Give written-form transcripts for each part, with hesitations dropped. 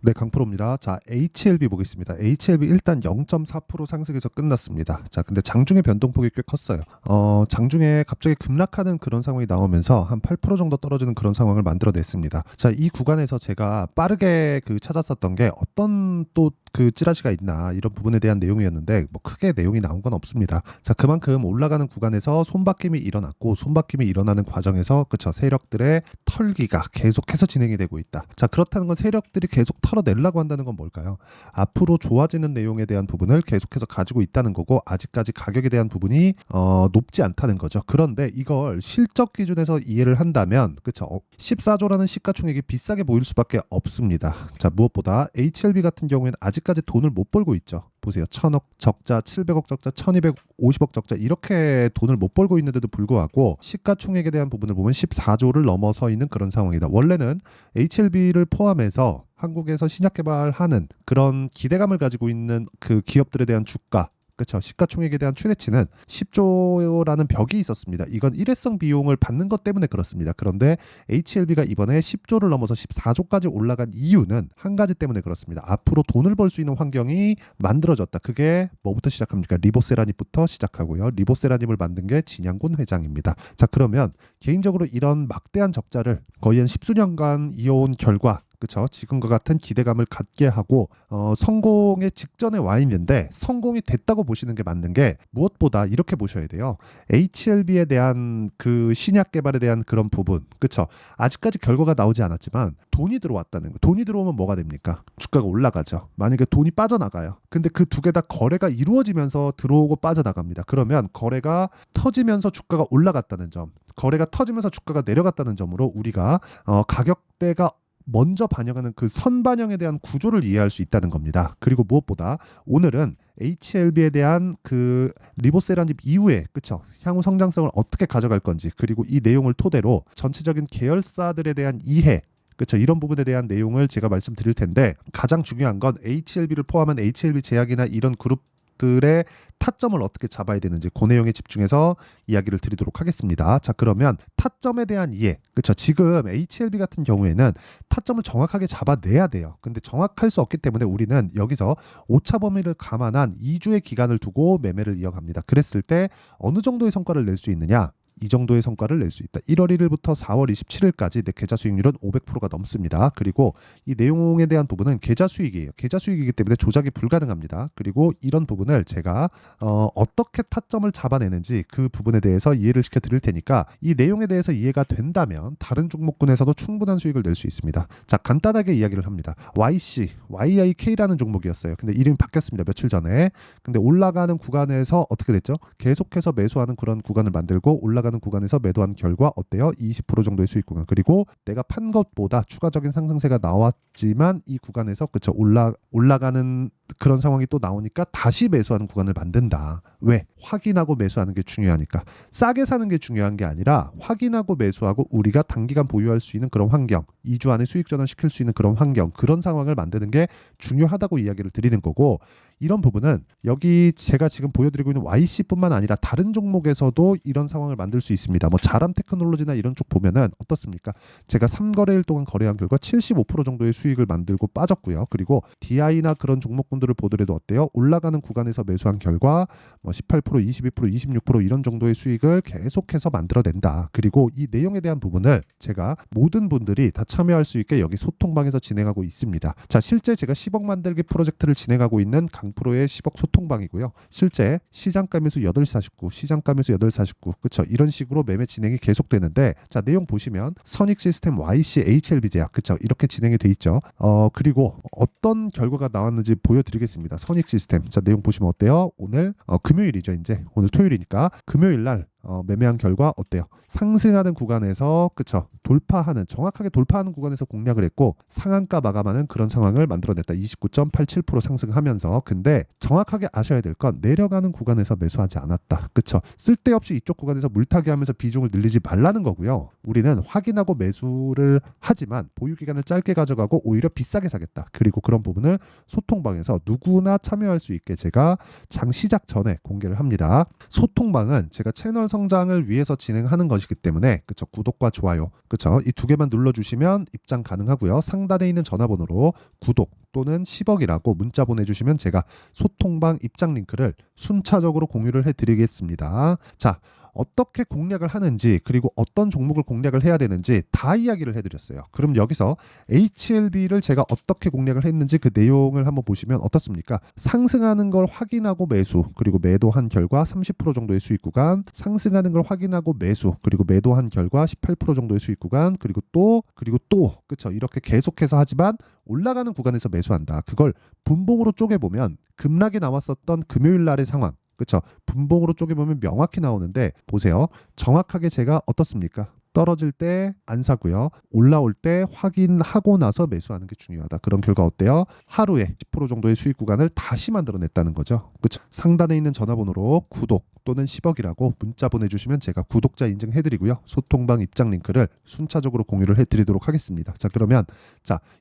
네, 강프로입니다. 자, HLB 보겠습니다. HLB 일단 0.4% 상승해서 끝났습니다. 자, 근데 장중에 변동폭이 꽤 컸어요. 장중에 갑자기 급락하는 그런 상황이 나오면서 한 8% 정도 떨어지는 그런 상황을 만들어냈습니다. 자, 이 구간에서 제가 빠르게 찾았었던 게 어떤 또 찌라시가 있나 이런 부분에 대한 내용이었는데 뭐 크게 내용이 나온 건 없습니다. 자, 그만큼 올라가는 구간에서 손바뀜이 일어났고 손바뀜이 일어나는 과정에서 그쵸 세력들의 털기가 계속해서 진행이 되고 있다. 자, 그렇다는 건 세력들이 계속 털어내려고 한다는 건 뭘까요? 앞으로 좋아지는 내용에 대한 부분을 계속해서 가지고 있다는 거고 아직까지 가격에 대한 부분이 높지 않다는 거죠. 그런데 이걸 실적 기준에서 이해를 한다면 그쵸 14조라는 시가총액이 비싸게 보일 수밖에 없습니다. 자, 무엇보다 HLB 같은 경우에는 아직까지 돈을 못 벌고 있죠. 보세요. 1000억 적자, 700억 적자, 1250억 적자 이렇게 돈을 못 벌고 있는데도 불구하고 시가총액에 대한 부분을 보면 14조를 넘어서 있는 그런 상황이다. 원래는 HLB를 포함해서 한국에서 신약 개발하는 그런 기대감을 가지고 있는 그 기업들에 대한 주가 그렇죠. 시가총액에 대한 최대치는 10조라는 벽이 있었습니다. 이건 일회성 비용을 받는 것 때문에 그렇습니다. 그런데 HLB가 이번에 10조를 넘어서 14조까지 올라간 이유는 한 가지 때문에 그렇습니다. 앞으로 돈을 벌 수 있는 환경이 만들어졌다. 그게 뭐부터 시작합니까? 리보세라닙부터 시작하고요. 리보세라닙을 만든 게 진양군 회장입니다. 자, 그러면 개인적으로 이런 막대한 적자를 거의 한 10수년간 이어온 결과 그렇죠. 지금과 같은 기대감을 갖게 하고 성공의 직전에 와 있는데 성공이 됐다고 보시는 게 맞는 게 무엇보다 이렇게 보셔야 돼요. HLB에 대한 그 신약 개발에 대한 그런 부분, 그렇죠. 아직까지 결과가 나오지 않았지만 돈이 들어왔다는 거. 돈이 들어오면 뭐가 됩니까? 주가가 올라가죠. 만약에 돈이 빠져나가요. 근데 그 두 개 다 거래가 이루어지면서 들어오고 빠져나갑니다. 그러면 거래가 터지면서 주가가 올라갔다는 점, 거래가 터지면서 주가가 내려갔다는 점으로 우리가 가격대가 먼저 반영하는 그 선반영에 대한 구조를 이해할 수 있다는 겁니다. 그리고 무엇보다 오늘은 HLB에 대한 그 리보세라닙 이후에 그쵸 향후 성장성을 어떻게 가져갈 건지 그리고 이 내용을 토대로 전체적인 계열사들에 대한 이해 그렇죠. 이런 부분에 대한 내용을 제가 말씀드릴 텐데 가장 중요한 건 HLB를 포함한 HLB 제약이나 이런 그룹들의 타점을 어떻게 잡아야 되는지 그 내용에 집중해서 이야기를 드리도록 하겠습니다. 자, 그러면 타점에 대한 이해. 그렇죠. 지금 HLB 같은 경우에는 타점을 정확하게 잡아내야 돼요. 근데 정확할 수 없기 때문에 우리는 여기서 오차 범위를 감안한 2주의 기간을 두고 매매를 이어갑니다. 그랬을 때 어느 정도의 성과를 낼 수 있느냐? 이 정도의 성과를 낼 수 있다. 1월 1일부터 4월 27일까지 내 계좌 수익률은 500%가 넘습니다. 그리고 이 내용에 대한 부분은 계좌 수익이에요. 계좌 수익이기 때문에 조작이 불가능합니다. 그리고 이런 부분을 제가 어떻게 타점을 잡아내는지 그 부분에 대해서 이해를 시켜드릴 테니까 이 내용에 대해서 이해가 된다면 다른 종목군에서도 충분한 수익을 낼 수 있습니다. 자, 간단하게 이야기를 합니다. YIK라는 종목이었어요. 근데 이름이 바뀌었습니다. 며칠 전에. 근데 올라가는 구간에서 어떻게 됐죠? 계속해서 매수하는 그런 구간을 만들고 올라가는 구간에서 매도한 결과 어때요? 20% 정도의 수익 구간. 그리고 내가 판 것보다 추가적인 상승세가 나왔지만 이 구간에서 그쵸 올라가는 그런 상황이 또 나오니까 다시 매수하는 구간을 만든다. 왜? 확인하고 매수하는 게 중요하니까. 싸게 사는 게 중요한 게 아니라 확인하고 매수하고 우리가 단기간 보유할 수 있는 그런 환경, 2주 안에 수익 전환시킬 수 있는 그런 환경, 그런 상황을 만드는 게 중요하다고 이야기를 드리는 거고 이런 부분은 여기 제가 지금 보여드리고 있는 YC뿐만 아니라 다른 종목에서도 이런 상황을 만들 수 있습니다. 뭐 자람 테크놀로지나 이런 쪽 보면은 어떻습니까? 제가 3거래일 동안 거래한 결과 75% 정도의 수익을 만들고 빠졌고요. 그리고 DI나 그런 종목군들을 보더라도 어때요? 올라가는 구간에서 매수한 결과 뭐 18%, 22%, 26% 이런 정도의 수익을 계속해서 만들어낸다. 그리고 이 내용에 대한 부분을 제가 모든 분들이 다 참여할 수 있게 여기 소통방에서 진행하고 있습니다. 자, 실제 제가 10억 만들기 프로젝트를 진행하고 있는 강프로의 10억 소통방이고요. 실제 시장가 매수 849, 시장가 매수 849, 그쵸? 이런 식으로 매매 진행이 계속되는데 자, 내용 보시면 선익 시스템 YC HLB 제약, 그쵸? 이렇게 진행이 돼 있죠. 그리고 어떤 결과가 나왔는지 보여드리겠습니다. 선익 시스템. 자, 내용 보시면 어때요? 오늘 금요일이죠. 이제 오늘 토요일이니까 금요일 날 매매한 결과 어때요? 상승하는 구간에서 그쵸 돌파하는 정확하게 돌파하는 구간에서 공략을 했고 상한가 마감하는 그런 상황을 만들어냈다. 29.87% 상승하면서 근데 정확하게 아셔야 될 건 내려가는 구간에서 매수하지 않았다. 그쵸 쓸데없이 이쪽 구간에서 물타기 하면서 비중을 늘리지 말라는 거고요. 우리는 확인하고 매수를 하지만 보유 기간을 짧게 가져가고 오히려 비싸게 사겠다. 그리고 그런 부분을 소통방에서 누구나 참여할 수 있게 제가 장 시작 전에 공개를 합니다. 소통방은 제가 채널 성장을 위해서 진행하는 것이기 때문에 그쵸, 구독과 좋아요 그쵸, 이 두 개만 눌러주시면 입장 가능하고요. 상단에 있는 전화번호로 구독 또는 10억이라고 문자 보내주시면 제가 소통방 입장 링크를 순차적으로 공유를 해드리겠습니다. 자, 어떻게 공략을 하는지 그리고 어떤 종목을 공략을 해야 되는지 다 이야기를 해드렸어요. 그럼 여기서 HLB를 제가 어떻게 공략을 했는지 그 내용을 한번 보시면 어떻습니까? 상승하는 걸 확인하고 매수, 그리고 매도한 결과 30% 정도의 수익 구간, 상승하는 걸 확인하고 매수, 그리고 매도한 결과 18% 정도의 수익 구간, 그리고 또 그쵸, 이렇게 계속해서 하지만 올라가는 구간에서 매수한다. 그걸 분봉으로 쪼개보면 급락이 나왔었던 금요일 날의 상황, 그렇죠. 분봉으로 쪼개보면 명확히 나오는데 보세요. 정확하게 제가 어떻습니까? 떨어질 때 안 사고요. 올라올 때 확인하고 나서 매수하는 게 중요하다. 그런 결과 어때요? 하루에 10% 정도의 수익 구간을 다시 만들어냈다는 거죠. 그렇죠. 상단에 있는 전화번호로 구독 또는 10억이라고 문자 보내주시면 제가 구독자 인증해드리고요. 소통방 입장 링크를 순차적으로 공유를 해드리도록 하겠습니다. 자, 그러면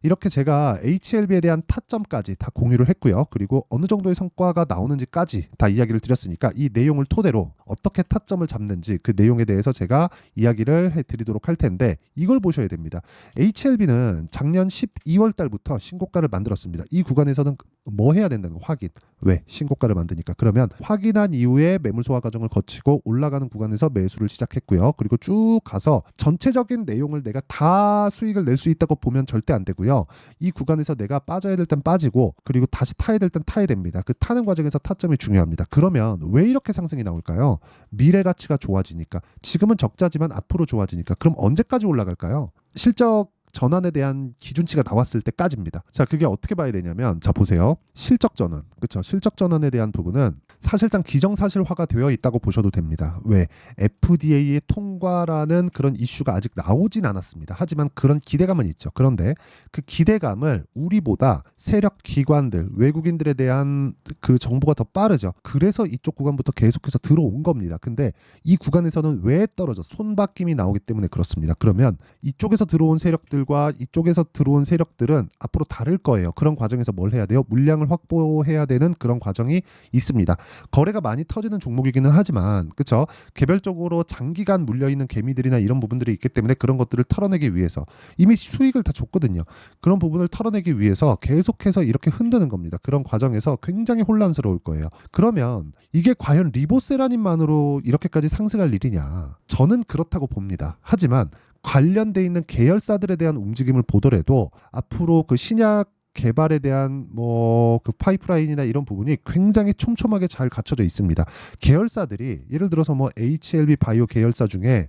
이렇게 제가 HLB에 대한 타점까지 다 공유를 했고요. 그리고 어느 정도의 성과가 나오는지까지 다 이야기를 드렸으니까 이 내용을 토대로 어떻게 타점을 잡는지 그 내용에 대해서 제가 이야기를 해드리도록 할 텐데 이걸 보셔야 됩니다. HLB는 작년 12월 달부터 신고가를 만들었습니다. 이 구간에서는 뭐 해야 된다는 거 확인. 왜? 신고가를 만드니까. 그러면 확인한 이후에 매물 소화 과정을 거치고 올라가는 구간에서 매수를 시작했고요. 그리고 쭉 가서 전체적인 내용을 내가 다 수익을 낼 수 있다고 보면 절대 안 되고요. 이 구간에서 내가 빠져야 될 땐 빠지고 그리고 다시 타야 될 땐 타야 됩니다. 그 타는 과정에서 타점이 중요합니다. 그러면 왜 이렇게 상승이 나올까요? 미래 가치가 좋아지니까. 지금은 적자지만 앞으로 좋아지니까. 그럼 언제까지 올라갈까요? 실적 전환에 대한 기준치가 나왔을 때까지입니다. 자, 그게 어떻게 봐야 되냐면 자, 보세요. 실적 전환. 그렇죠? 실적 전환에 대한 부분은 사실상 기정사실화가 되어 있다고 보셔도 됩니다. 왜? FDA의 통과라는 그런 이슈가 아직 나오진 않았습니다. 하지만 그런 기대감은 있죠. 그런데 그 기대감을 우리보다 세력 기관들, 외국인들에 대한 그 정보가 더 빠르죠. 그래서 이쪽 구간부터 계속해서 들어온 겁니다. 근데 이 구간에서는 왜 떨어져? 손바뀜이 나오기 때문에 그렇습니다. 그러면 이쪽에서 들어온 세력들 과 이쪽에서 들어온 세력들은 앞으로 다를 거예요. 그런 과정에서 뭘 해야 돼요? 물량을 확보해야 되는 그런 과정이 있습니다. 거래가 많이 터지는 종목이기는 하지만 그렇죠? 개별적으로 장기간 물려있는 개미들이나 이런 부분들이 있기 때문에 그런 것들을 털어내기 위해서 이미 수익을 다 줬거든요. 그런 부분을 털어내기 위해서 계속해서 이렇게 흔드는 겁니다. 그런 과정에서 굉장히 혼란스러울 거예요. 그러면 이게 과연 리보세라님만으로 이렇게까지 상승할 일이냐? 저는 그렇다고 봅니다. 하지만 관련돼 있는 계열사들에 대한 움직임을 보더라도 앞으로 그 신약 개발에 대한 그 파이프라인이나 이런 부분이 굉장히 촘촘하게 잘 갖춰져 있습니다. 계열사들이 예를 들어서 HLB 바이오 계열사 중에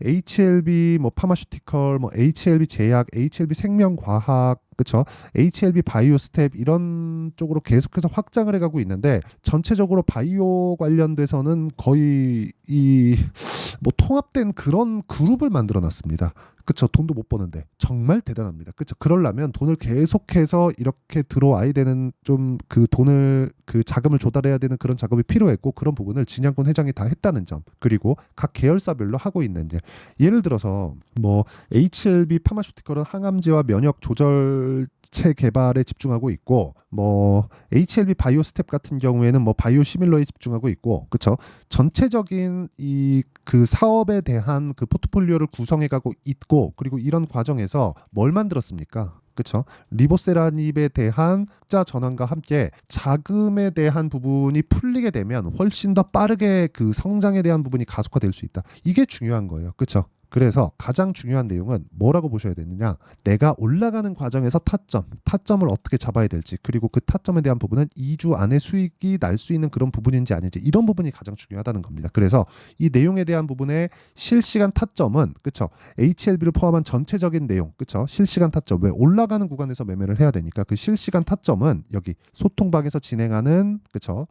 HLB 파마슈티컬, HLB 제약, HLB 생명과학, 그렇죠? HLB 바이오 스텝 이런 쪽으로 계속해서 확장을 해가고 있는데 전체적으로 바이오 관련돼서는 거의 통합된 그런 그룹을 만들어놨습니다. 그쵸? 돈도 못 버는데 정말 대단합니다. 그쵸? 그러려면 돈을 계속해서 이렇게 들어와야 되는 좀 그 돈을 그 자금을 조달해야 되는 그런 작업이 필요했고 그런 부분을 진양권 회장이 다 했다는 점, 그리고 각 계열사별로 하고 있는 일. 예를 들어서 HLB 파마슈티컬은 항암제와 면역 조절체 개발에 집중하고 있고 HLB 바이오 스텝 같은 경우에는 바이오 시밀러에 집중하고 있고 그쵸? 전체적인 이 그 사업에 대한 그 포트폴리오를 구성해가고 있고 그리고 이런 과정에서 뭘 만들었습니까? 그렇죠? 리보세라닙에 대한 흑자 전환과 함께 자금에 대한 부분이 풀리게 되면 훨씬 더 빠르게 그 성장에 대한 부분이 가속화될 수 있다. 이게 중요한 거예요. 그렇죠? 그래서 가장 중요한 내용은 뭐라고 보셔야 되느냐, 내가 올라가는 과정에서 타점을 어떻게 잡아야 될지, 그리고 그 타점에 대한 부분은 2주 안에 수익이 날 수 있는 그런 부분인지 아닌지, 이런 부분이 가장 중요하다는 겁니다. 그래서 이 내용에 대한 부분의 실시간 타점은 그쵸, HLB를 포함한 전체적인 내용, 그쵸, 실시간 타점, 왜 올라가는 구간에서 매매를 해야 되니까 그 실시간 타점은 여기 소통방에서 진행하는 그쵸,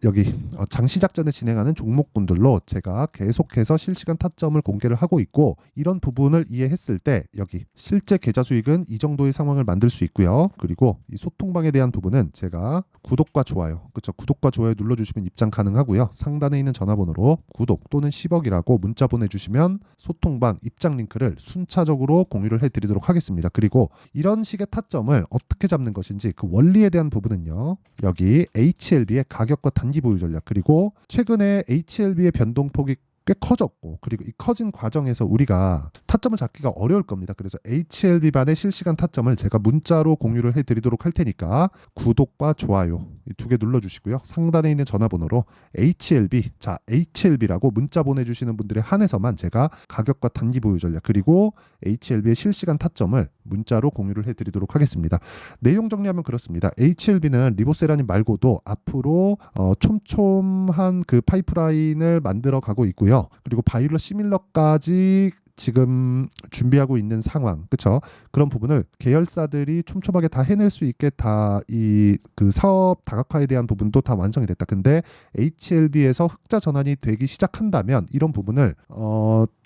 여기 장시작전에 진행하는 종목군들로 제가 계속해서 실시간 타점을 공개를 하고 하고 있고, 이런 부분을 이해했을 때 여기 실제 계좌 수익은 이 정도의 상황을 만들 수 있고요. 그리고 이 소통방에 대한 부분은 제가 구독과 좋아요, 그렇죠? 구독과 좋아요 눌러주시면 입장 가능하고요. 상단에 있는 전화번호로 구독 또는 10억이라고 문자 보내주시면 소통방 입장 링크를 순차적으로 공유를 해드리도록 하겠습니다. 그리고 이런 식의 타점을 어떻게 잡는 것인지 그 원리에 대한 부분은요, 여기 HLB의 가격과 단기 보유 전략, 그리고 최근에 HLB의 변동폭이 꽤 커졌고, 그리고 이 커진 과정에서 우리가 타점을 잡기가 어려울 겁니다. 그래서 HLB반의 실시간 타점을 제가 문자로 공유를 해드리도록 할 테니까 구독과 좋아요 이 두 개 눌러주시고요. 상단에 있는 전화번호로 HLB, 자 HLB라고 문자 보내주시는 분들에 한해서만 제가 가격과 단기 보유 전략 그리고 HLB의 실시간 타점을 문자로 공유를 해드리도록 하겠습니다. 내용 정리하면 그렇습니다. HLB는 리보세라님 말고도 앞으로 촘촘한 그 파이프라인을 만들어 가고 있고요. 그리고 바이올러 시밀러까지 지금 준비하고 있는 상황, 그렇죠? 그런 부분을 계열사들이 촘촘하게 다 해낼 수 있게 다 이 그 사업 다각화에 대한 부분도 다 완성이 됐다. 근데 HLB에서 흑자 전환이 되기 시작한다면 이런 부분을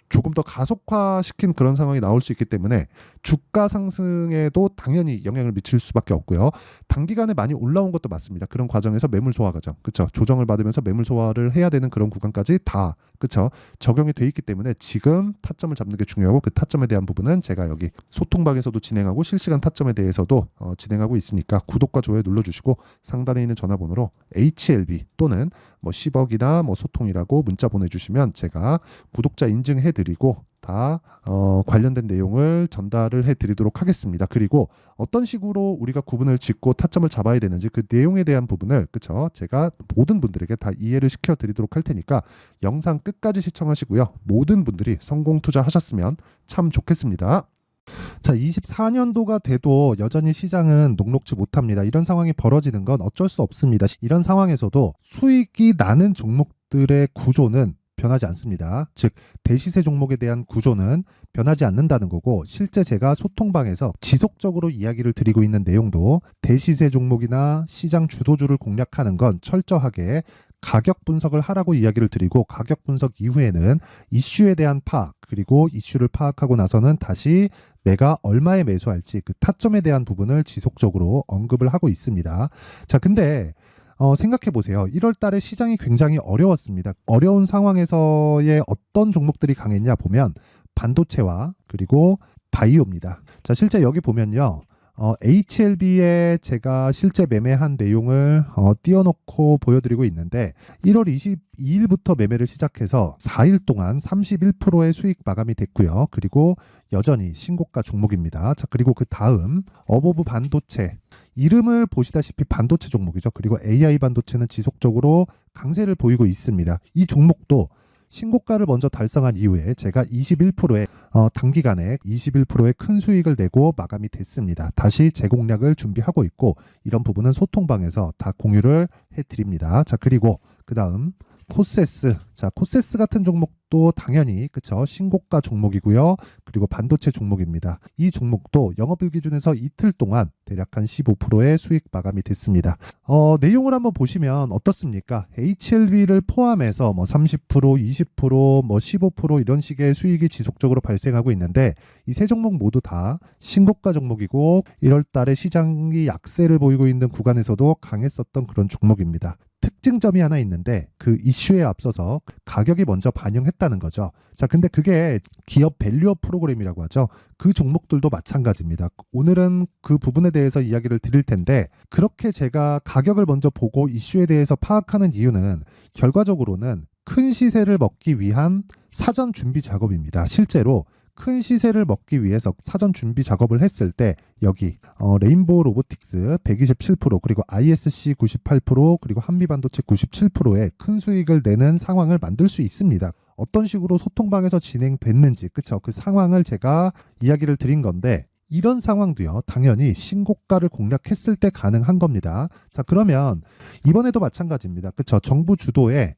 조금 더 가속화시킨 그런 상황이 나올 수 있기 때문에 주가 상승에도 당연히 영향을 미칠 수밖에 없고요. 단기간에 많이 올라온 것도 맞습니다. 그런 과정에서 매물 소화 과정, 그렇죠? 조정을 받으면서 매물 소화를 해야 되는 그런 구간까지 다, 그렇죠? 적용이 돼 있기 때문에 지금 타점을 잡는 게 중요하고, 그 타점에 대한 부분은 제가 여기 소통방에서도 진행하고 실시간 타점에 대해서도 진행하고 있으니까 구독과 좋아요 눌러주시고 상단에 있는 전화번호로 HLB 또는 뭐 10억이나 뭐 소통이라고 문자 보내주시면 제가 구독자 인증해드리고 다 관련된 내용을 전달을 해드리도록 하겠습니다. 그리고 어떤 식으로 우리가 구분을 짓고 타점을 잡아야 되는지 그 내용에 대한 부분을, 그쵸, 제가 모든 분들에게 다 이해를 시켜드리도록 할 테니까 영상 끝까지 시청하시고요. 모든 분들이 성공 투자하셨으면 참 좋겠습니다. 자, 24년도가 돼도 여전히 시장은 녹록지 못합니다. 이런 상황이 벌어지는 건 어쩔 수 없습니다. 이런 상황에서도 수익이 나는 종목들의 구조는 변하지 않습니다. 즉 대시세 종목에 대한 구조는 변하지 않는다는 거고, 실제 제가 소통방에서 지속적으로 이야기를 드리고 있는 내용도 대시세 종목이나 시장 주도주를 공략하는 건 철저하게 가격 분석을 하라고 이야기를 드리고, 가격 분석 이후에는 이슈에 대한 파악, 그리고 이슈를 파악하고 나서는 다시 내가 얼마에 매수할지 그 타점에 대한 부분을 지속적으로 언급을 하고 있습니다. 자, 근데 생각해 보세요. 1월 달에 시장이 굉장히 어려웠습니다. 어려운 상황에서의 어떤 종목들이 강했냐 보면 반도체와 그리고 바이오입니다. 자, 실제 여기 보면요. HLB에 제가 실제 매매한 내용을 띄워놓고 보여드리고 있는데 1월 22일부터 매매를 시작해서 4일 동안 31%의 수익 마감이 됐고요. 그리고 여전히 신고가 종목입니다. 자, 그리고 그 다음 어보브 반도체, 이름을 보시다시피 반도체 종목이죠. 그리고 AI 반도체는 지속적으로 강세를 보이고 있습니다. 이 종목도 신고가를 먼저 달성한 이후에 제가 21%의 단기간에 21%의 큰 수익을 내고 마감이 됐습니다. 다시 재공략을 준비하고 있고, 이런 부분은 소통방에서 다 공유를 해드립니다. 자, 그리고 그 다음 코세스. 자, 코세스 같은 종목도 당연히, 그쵸, 신고가 종목이고요. 그리고 반도체 종목입니다. 이 종목도 영업일 기준에서 이틀 동안 대략 한 15%의 수익 마감이 됐습니다. 내용을 한번 보시면 어떻습니까? HLB를 포함해서 뭐 30%, 20%, 뭐 15% 이런 식의 수익이 지속적으로 발생하고 있는데, 이 세 종목 모두 다 신고가 종목이고 1월 달에 시장이 약세를 보이고 있는 구간에서도 강했었던 그런 종목입니다. 특징점이 하나 있는데 그 이슈에 앞서서 가격이 먼저 반영했다는 거죠. 자, 근데 그게 기업 밸류업 프로그램이라고 하죠. 그 종목들도 마찬가지입니다. 오늘은 그 부분에 대해서 이야기를 드릴 텐데, 그렇게 제가 가격을 먼저 보고 이슈에 대해서 파악하는 이유는 결과적으로는 큰 시세를 먹기 위한 사전 준비 작업입니다. 실제로 큰 시세를 먹기 위해서 사전 준비 작업을 했을 때 여기 레인보우 로보틱스 127%, 그리고 ISC 98%, 그리고 한미반도체 97%의 큰 수익을 내는 상황을 만들 수 있습니다. 어떤 식으로 소통방에서 진행됐는지, 그쵸, 그 상황을 제가 이야기를 드린 건데, 이런 상황도요 당연히 신고가를 공략했을 때 가능한 겁니다. 자, 그러면 이번에도 마찬가지입니다. 그쵸, 정부 주도의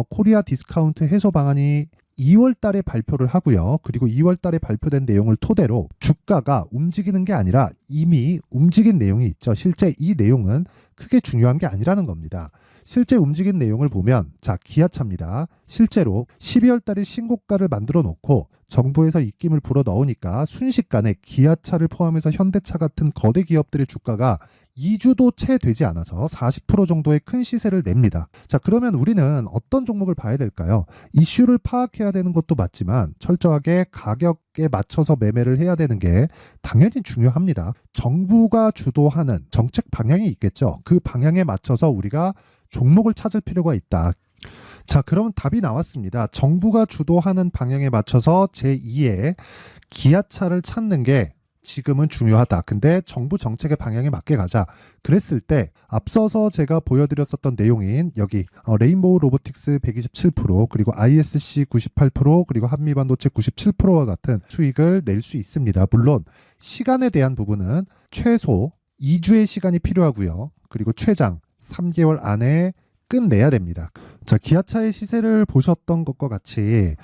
코리아 디스카운트 해소 방안이 2월 달에 발표를 하고요. 그리고 2월 달에 발표된 내용을 토대로 주가가 움직이는 게 아니라 이미 움직인 내용이 있죠. 실제 이 내용은 크게 중요한 게 아니라는 겁니다. 실제 움직인 내용을 보면 자, 기아차입니다. 실제로 12월 달에 신고가를 만들어 놓고 정부에서 입김을 불어 넣으니까 순식간에 기아차를 포함해서 현대차 같은 거대 기업들의 주가가 2주도 채 되지 않아서 40% 정도의 큰 시세를 냅니다. 자, 그러면 우리는 어떤 종목을 봐야 될까요? 이슈를 파악해야 되는 것도 맞지만 철저하게 가격에 맞춰서 매매를 해야 되는 게 당연히 중요합니다. 정부가 주도하는 정책 방향이 있겠죠. 그 방향에 맞춰서 우리가 종목을 찾을 필요가 있다. 자, 그러면 답이 나왔습니다. 정부가 주도하는 방향에 맞춰서 제2의 기아차를 찾는 게 지금은 중요하다. 근데 정부 정책의 방향에 맞게 가자. 그랬을 때 앞서서 제가 보여드렸었던 내용인 여기 레인보우 로보틱스 127% 그리고 ISC 98% 그리고 한미반도체 97%와 같은 수익을 낼 수 있습니다. 물론 시간에 대한 부분은 최소 2주의 시간이 필요하고요. 그리고 최장 3개월 안에 끝내야 됩니다. 자, 기아차의 시세를 보셨던 것과 같이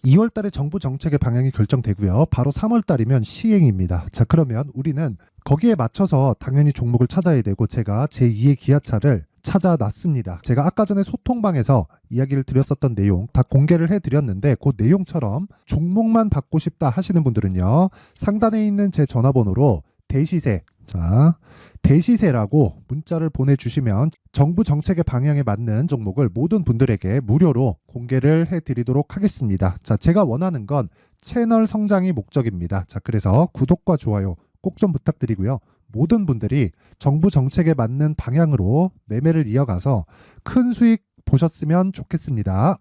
2월 달에 정부 정책의 방향이 결정되고요. 바로 3월 달이면 시행입니다. 자, 그러면 우리는 거기에 맞춰서 당연히 종목을 찾아야 되고 제가 제2의 기아차를 찾아놨습니다. 제가 아까 전에 소통방에서 이야기를 드렸었던 내용 다 공개를 해드렸는데 그 내용처럼 종목만 받고 싶다 하시는 분들은요. 상단에 있는 제 전화번호로 대시세, 자, 대시세라고 문자를 보내주시면 정부 정책의 방향에 맞는 종목을 모든 분들에게 무료로 공개를 해드리도록 하겠습니다. 자, 제가 원하는 건 채널 성장이 목적입니다. 자, 그래서 구독과 좋아요 꼭 좀 부탁드리고요. 모든 분들이 정부 정책에 맞는 방향으로 매매를 이어가서 큰 수익 보셨으면 좋겠습니다.